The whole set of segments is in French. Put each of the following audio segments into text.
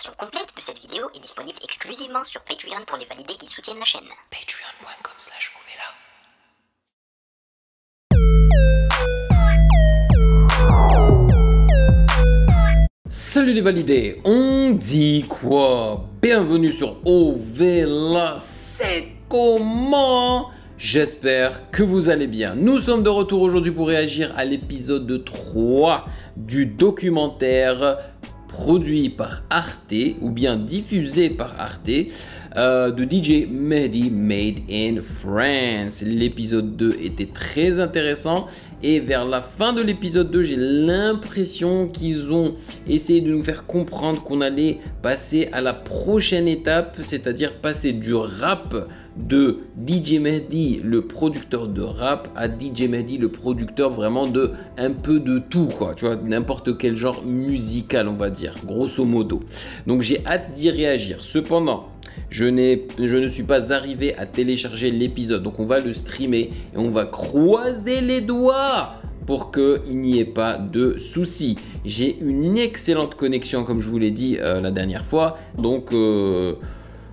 version complète de cette vidéo est disponible exclusivement sur Patreon pour les validés qui soutiennent la chaîne. Patreon.com/Ovela. Salut les validés, on dit quoi? Bienvenue sur Ovela, c'est comment? J'espère que vous allez bien. Nous sommes de retour aujourd'hui pour réagir à l'épisode 3 du documentaire produit par Arte ou bien diffusé par Arte de DJ Mehdi Made in France. L'épisode 2 était très intéressant et vers la fin de l'épisode 2, j'ai l'impression qu'ils ont essayé de nous faire comprendre qu'on allait passer à la prochaine étape, c'est-à-dire passer du rap de DJ Mehdi, le producteur de rap, à DJ Mehdi, le producteur vraiment de un peu de tout, quoi, tu vois, n'importe quel genre musical, on va dire, grosso modo. Donc j'ai hâte d'y réagir. Cependant, je ne suis pas arrivé à télécharger l'épisode, donc on va le streamer et on va croiser les doigts pour qu'il n'y ait pas de soucis. J'ai une excellente connexion, comme je vous l'ai dit la dernière fois, donc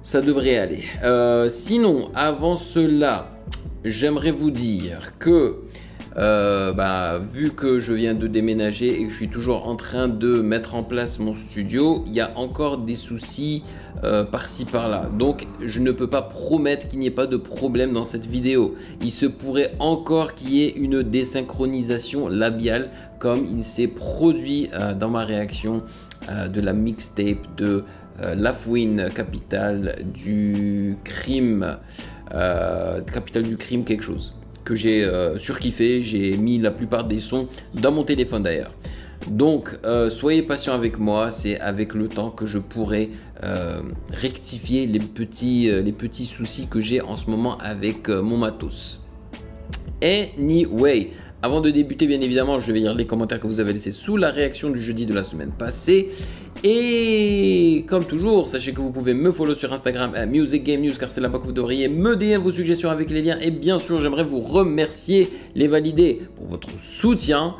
ça devrait aller. Sinon, avant cela, j'aimerais vous dire que vu que je viens de déménager et que je suis toujours en train de mettre en place mon studio, il y a encore des soucis par-ci par-là. Donc je ne peux pas promettre qu'il n'y ait pas de problème dans cette vidéo. Il se pourrait encore qu'il y ait une désynchronisation labiale comme il s'est produit dans ma réaction de la mixtape de Lafouine, capitale du crime, quelque chose que j'ai surkiffé. J'ai mis la plupart des sons dans mon téléphone d'ailleurs. Donc soyez patient avec moi, c'est avec le temps que je pourrai rectifier les petits soucis que j'ai en ce moment avec mon matos. Anyway, avant de débuter, bien évidemment, je vais lire les commentaires que vous avez laissés sous la réaction du jeudi de la semaine passée. Et comme toujours, sachez que vous pouvez me follow sur Instagram à Music Game News, car c'est là-bas que vous devriez me DM vos suggestions avec les liens. Et bien sûr, j'aimerais vous remercier les validés pour votre soutien.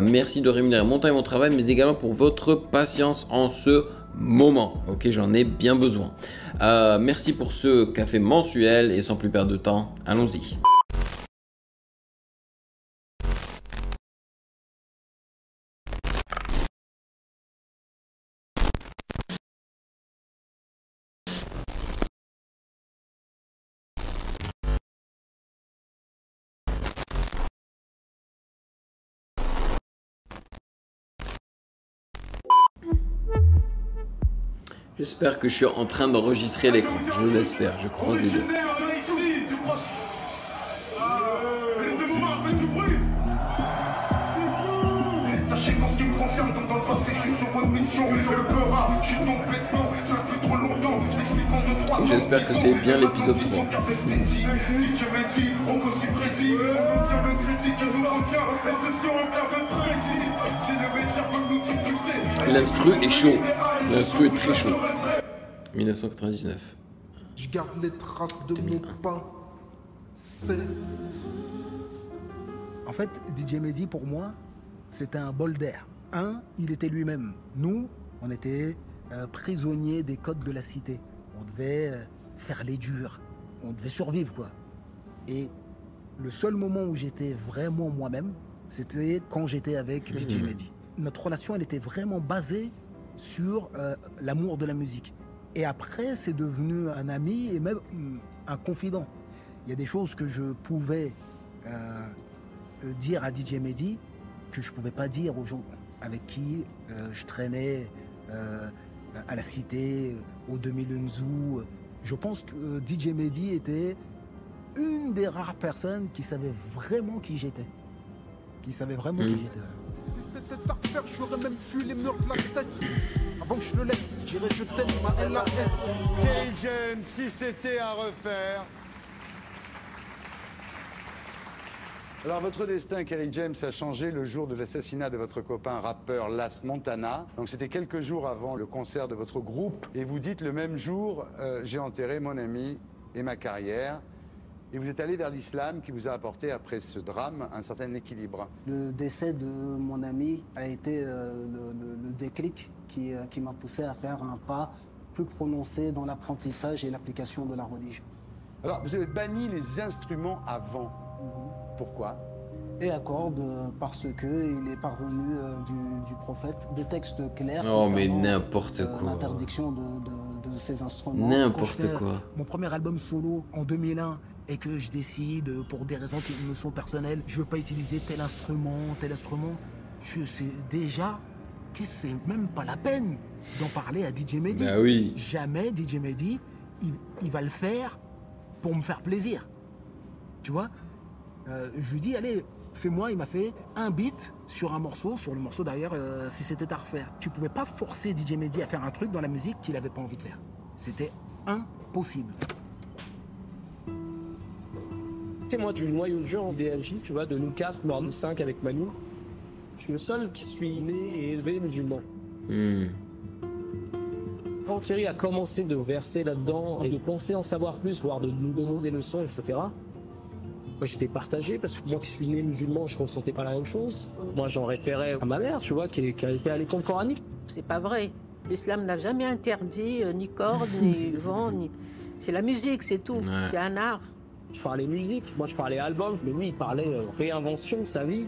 Merci de rémunérer mon temps et mon travail, mais également pour votre patience en ce moment. Ok, j'en ai bien besoin. Merci pour ce café mensuel et sans plus perdre de temps, allons-y. J'espère que je suis en train d'enregistrer l'écran. Je l'espère, je croise les doigts. Sachez qu'en ce qui me concerne, donc dans le passé, je suis sur bonne mission. Le peur rap, j'ai donc bêtement, ça fait trop longtemps. Je t'explique en 2-3. Et j'espère que c'est bien l'épisode 3. L'instru est chaud. L'instru est très chaud. 1999. Je garde les traces de mon pain. En fait, DJ Mehdi, pour moi, c'était un bol d'air. Il était lui-même. Nous, on était prisonniers des codes de la cité. On devait faire les durs. On devait survivre, quoi. Et le seul moment où j'étais vraiment moi-même, c'était quand j'étais avec DJ Mehdi. Notre relation, elle était vraiment basée sur l'amour de la musique. Et après, c'est devenu un ami et même un confident. Il y a des choses que je pouvais dire à DJ Mehdi que je ne pouvais pas dire aux gens avec qui je traînais à la cité, au 2001 Zoo. Je pense que DJ Mehdi était une des rares personnes qui savait vraiment qui j'étais. Qui savait vraiment qui j'étais. Si c'était à refaire, j'aurais même fui les murs de la Tess. Avant que je le laisse, j'irais je t'aime ma LAS. Kerry James, si c'était à refaire. Alors votre destin, Kerry James, a changé le jour de l'assassinat de votre copain rappeur Las Montana. Donc c'était quelques jours avant le concert de votre groupe. Et vous dites le même jour, j'ai enterré mon ami et ma carrière. Et vous êtes allé vers l'islam qui vous a apporté, après ce drame, un certain équilibre. Le décès de mon ami a été le déclic qui m'a poussé à faire un pas plus prononcé dans l'apprentissage et l'application de la religion. Alors, vous avez banni les instruments avant. Pourquoi? Et à corde, parce qu'il est parvenu du prophète des textes clairs. Oh, mais concernant, n'importe quoi. L'interdiction de ces instruments. N'importe quoi. Mon premier album solo en 2001 et que je décide, pour des raisons qui me sont personnelles, je veux pas utiliser tel instrument. Je sais déjà que c'est même pas la peine d'en parler à DJ Mehdi. Bah oui. Jamais DJ Mehdi, il va le faire pour me faire plaisir. Tu vois, je lui dis, allez, fais-moi. Il m'a fait un beat sur un morceau, sur le morceau d'ailleurs, si c'était à refaire. Tu pouvais pas forcer DJ Mehdi à faire un truc dans la musique qu'il avait pas envie de faire. C'était impossible. Tu sais, moi, du noyau dur en DLJ, tu vois, de nous 4, voire nous 5 avec Manu, je suis le seul qui suis né et élevé musulman. Quand Thierry a commencé de verser là-dedans et de penser en savoir plus, voire de nous donner des leçons, etc., moi, j'étais partagé parce que moi qui suis né musulman, je ressentais pas la même chose. Moi, j'en référais à ma mère, tu vois, qui était à l'école coranique. C'est pas vrai. L'islam n'a jamais interdit ni corde, ni vent, ni... C'est la musique, c'est tout. Ouais. C'est un art. Je parlais musique, moi je parlais album, mais lui il parlait réinvention de sa vie.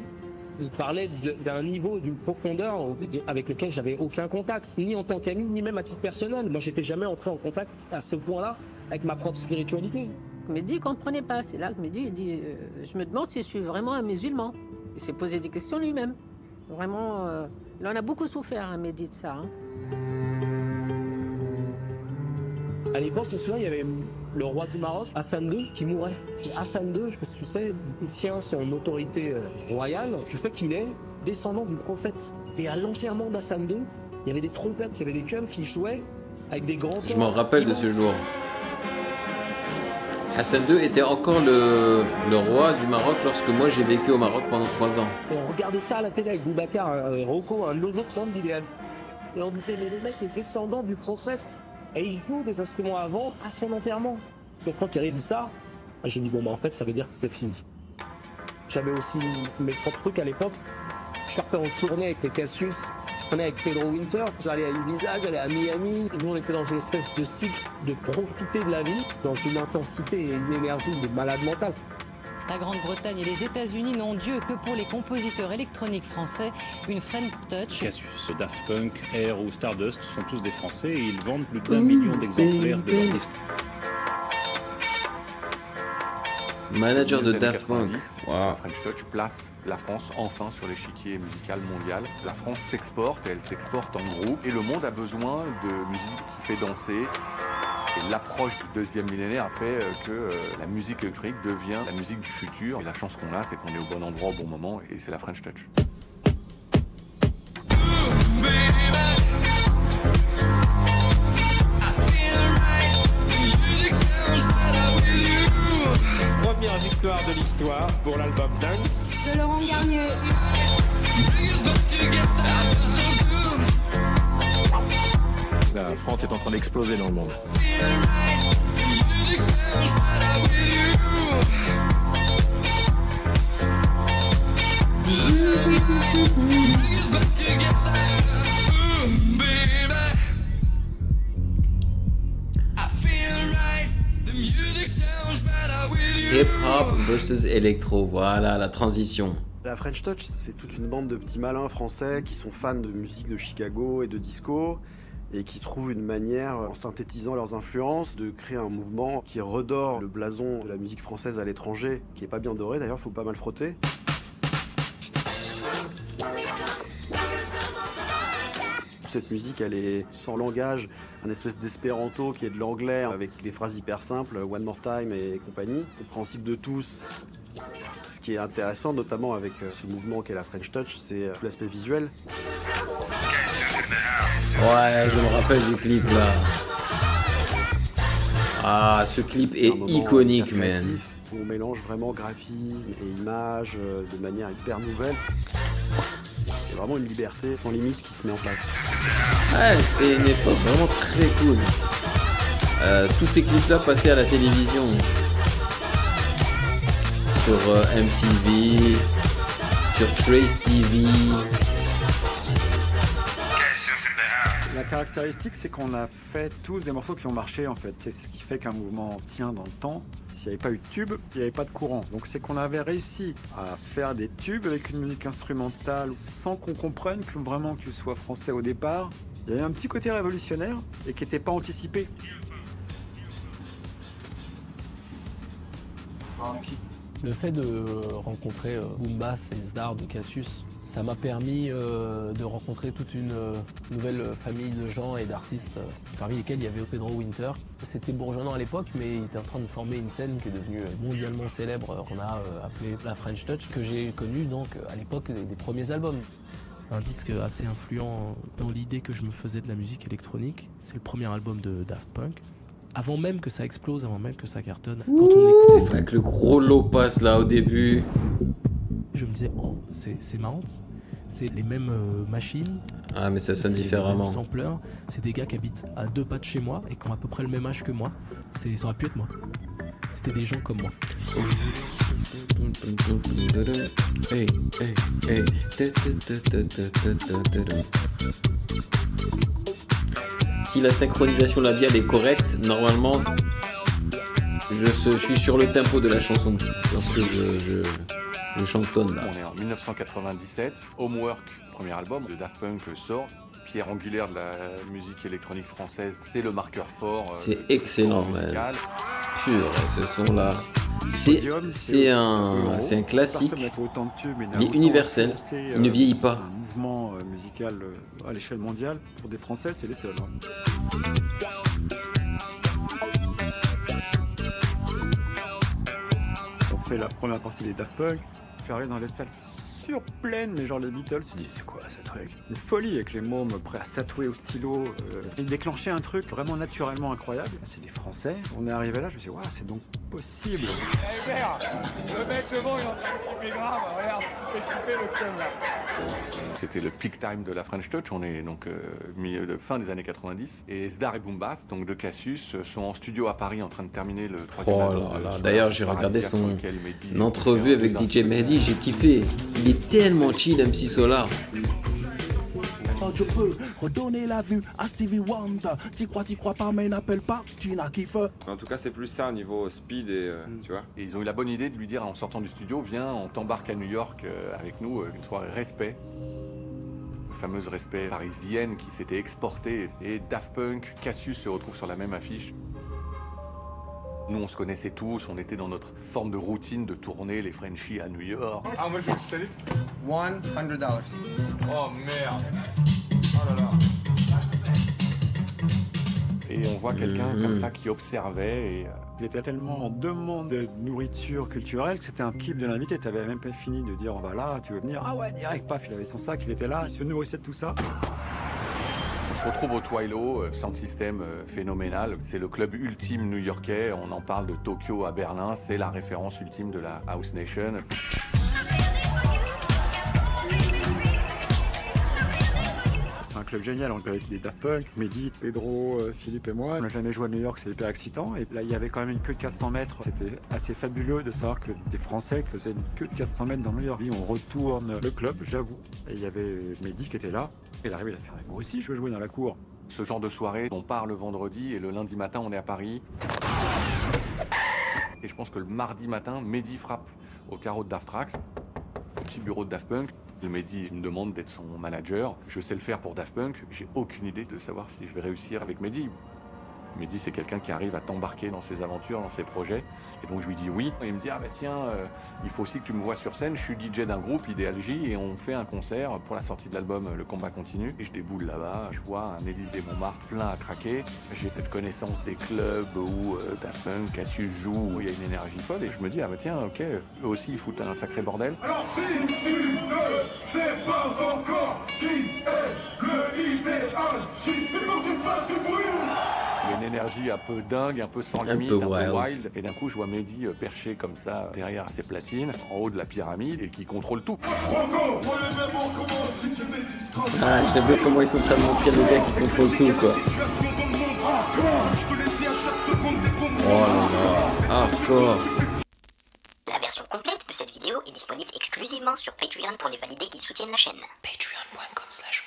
Il parlait d'un niveau, d'une profondeur avec lequel j'avais aucun contact, ni en tant qu'ami, ni même à titre personnel. Moi j'étais jamais entré en contact à ce point-là avec ma propre spiritualité. Mehdi ne comprenait pas. C'est là que Mehdi il dit je me demande si je suis vraiment un musulman. Il s'est posé des questions lui-même. Vraiment, il en a beaucoup souffert, hein, Mehdi, de ça. Hein. À l'époque, je me souviens, il y avait le roi du Maroc, Hassan II, qui mourait. Et Hassan II, parce que tu sais, il tient son autorité royale, du fait qu'il est descendant du prophète. Et à l'enterrement d'Hassan II, il y avait des trompettes, il y avait des chums qui jouaient avec des grands... Je m'en rappelle de ce jour. Hassan II était encore le roi du Maroc lorsque moi j'ai vécu au Maroc pendant 3 ans. Et on regardait ça à la télé avec Boubacar, Rocco, un autre membre d'IDM. Et on disait, mais le mec est descendant du prophète. Et il joue des instruments avant à son enterrement. Donc quand Thierry dit ça, j'ai dit bon bah en fait ça veut dire que c'est fini. J'avais aussi mes propres trucs à l'époque. Je partais en tournée avec les Cassius, je prenais avec Pedro Winter, j'allais à Ibiza, j'allais à Miami. Et nous on était dans une espèce de cycle de profiter de la vie, dans une intensité et une énergie de malade mental. La Grande-Bretagne et les États-Unis n'ont Dieu que pour les compositeurs électroniques français, une French Touch. Cassius, Daft Punk, Air ou Stardust sont tous des Français et ils vendent plus d'1 million d'exemplaires de leurs disques. Manager de Daft Punk. Wow. French Touch place la France enfin sur l'échiquier musical mondial. La France s'exporte et elle s'exporte en groupe. Et le monde a besoin de musique qui fait danser. Et l'approche du 2e millénaire a fait que la musique électronique devient la musique du futur. Et la chance qu'on a, c'est qu'on est au bon endroit au bon moment, et c'est la French Touch. Première victoire de l'histoire pour l'album Dance. De Laurent Garnier. La France est en train d'exploser dans le monde. Hip-hop versus électro, voilà la transition. La French Touch, c'est toute une bande de petits malins français qui sont fans de musique de Chicago et de disco et qui trouvent une manière, en synthétisant leurs influences, de créer un mouvement qui redore le blason de la musique française à l'étranger, qui est pas bien doré d'ailleurs, faut pas mal frotter. Cette musique, elle est sans langage, un espèce d'espéranto qui est de l'anglais avec des phrases hyper simples, One More Time et compagnie, compréhensible de tous. Ce qui est intéressant, notamment avec ce mouvement qu'est la French Touch, c'est tout l'aspect visuel. Ouais, je me rappelle du clip là. Ah, ce clip est iconique, man. Où on mélange vraiment graphisme et images de manière hyper nouvelle. C'est vraiment une liberté sans limite qui se met en place. Ouais, c'était une époque vraiment très cool. Tous ces clips là passaient à la télévision. sur MTV, sur Trace TV. La caractéristique, c'est qu'on a fait tous des morceaux qui ont marché en fait. C'est ce qui fait qu'un mouvement tient dans le temps. S'il n'y avait pas eu de tube, il n'y avait pas de courant. Donc c'est qu'on avait réussi à faire des tubes avec une musique instrumentale sans qu'on comprenne que vraiment que tu sois français au départ. Il y avait un petit côté révolutionnaire et qui n'était pas anticipé. Le fait de rencontrer Boombass et Zdar de Cassius, ça m'a permis de rencontrer toute une nouvelle famille de gens et d'artistes, parmi lesquels il y avait Pedro Winter. C'était bourgeonnant à l'époque, mais il était en train de former une scène qui est devenue mondialement célèbre, qu'on a appelée la French Touch, que j'ai connue donc à l'époque des premiers albums. Un disque assez influent dans l'idée que je me faisais de la musique électronique, c'est le premier album de Daft Punk. Avant même que ça explose, avant même que ça cartonne, quand on écoutait... Avec le gros low pass là au début. Je me disais, oh, c'est marrant, c'est les mêmes machines. Ah mais ça sonne différemment. Les mêmes sampleurs, c'est des gars qui habitent à 2 pas de chez moi et qui ont à peu près le même âge que moi. Ça aurait pu être moi. C'était des gens comme moi. Hey, hey, hey. Si la synchronisation labiale est correcte, normalement, je suis sur le tempo de la chanson lorsque je chantonne là. On est en 1997, Homework, premier album de Daft Punk sort. Pierre angulaire de la musique électronique française, c'est le marqueur fort. C'est excellent, man. Pur, ce son là. C'est un classique, mais universel. Il ne vieillit pas. Un mouvement musical à l'échelle mondiale, pour des Français, c'est les seuls. On fait la première partie des Daft Punk, je suis arrivé dans les salles surpleines, mais genre les Beatles, je dis c'est quoi ce truc? Une folie avec les mômes prêts à se tatouer au stylo. Ils déclenchaient un truc vraiment naturellement incroyable. C'est des Français. On est arrivé là, je me suis dit, waouh, c'est donc possible. Hey merde, le mec devant il est en train de kiffer grave, regarde, tu peux kiffer le club là. C'était le peak time de la French Touch, on est donc milieu de fin des années 90. Et Zdar et Boombass, donc de Cassius, sont en studio à Paris en train de terminer le 3e album. Oh là là, d'ailleurs j'ai regardé son entrevue avec DJ Mehdi, j'ai kiffé. Il est tellement chill, MC Solar. Je peux redonner la vue à Stevie Wonder. T'y crois pas, mais n'appelle pas, tu n'as kiffe. En tout cas, c'est plus ça au niveau speed et tu vois. Et ils ont eu la bonne idée de lui dire en sortant du studio, viens, on t'embarque à New York avec nous, une soirée respect. La fameuse respect parisienne qui s'était exportée. Et Daft Punk, Cassius se retrouvent sur la même affiche. Nous, on se connaissait tous, on était dans notre forme de routine de tourner les Frenchies à New York. Ah, moi je vous salue. $100. Oh merde. Oh là là. Et on voit quelqu'un comme ça qui observait et... Il était tellement en demande de nourriture culturelle que c'était un kiff de l'inviter. T'avais même pas fini de dire on va là, tu veux venir? Ah ouais, direct, paf, il avait son sac, il était là, il se nourrissait de tout ça. On se retrouve au Twilo, sound system phénoménal. C'est le club ultime new-yorkais. On en parle de Tokyo à Berlin. C'est la référence ultime de la House Nation. C'est un club génial, on avait des Daft Punk, Mehdi, Pedro, Philippe et moi. On n'a jamais joué à New York, c'est hyper excitant. Et là, il y avait quand même une queue de 400 mètres. C'était assez fabuleux de savoir que des Français faisaient une queue de 400 mètres dans New York. On retourne le club, j'avoue. Et il y avait Mehdi qui était là. Il arrive, il a fait « Moi aussi, je veux jouer dans la cour ». Ce genre de soirée, on part le vendredi et le lundi matin, on est à Paris. Et je pense que le mardi matin, Mehdi frappe au carreau de Daft Trax, au petit bureau de Daft Punk. Le Mehdi me demande d'être son manager. Je sais le faire pour Daft Punk. J'ai aucune idée de savoir si je vais réussir avec Mehdi. Mehdi, c'est quelqu'un qui arrive à t'embarquer dans ses aventures, dans ses projets. Et donc je lui dis oui. Et il me dit, ah bah tiens, il faut aussi que tu me vois sur scène. Je suis DJ d'un groupe, Idéal J, et on fait un concert pour la sortie de l'album Le Combat Continue. Et je déboule là-bas, je vois un Élysée-Montmartre plein à craquer. J'ai cette connaissance des clubs où Daft Punk, Cassius joue, où il y a une énergie folle. Et je me dis, ah bah tiens, ok, eux aussi ils foutent un sacré bordel. Alors si tu ne sais pas encore qui est le Idéal J, il faut que tu fasses du bruit. Une énergie un peu dingue, un peu sans limite, un peu wild. Et d'un coup, je vois Mehdi perché comme ça, derrière ses platines, en haut de la pyramide, et qui contrôle tout. Ah, j'aime bien comment ils sont en train de montrer le gars qui contrôle tout, quoi. Oh là là, hardcore. La version complète est disponible exclusivement sur Patreon pour les validés qui soutiennent la chaîne. Patreon.com/.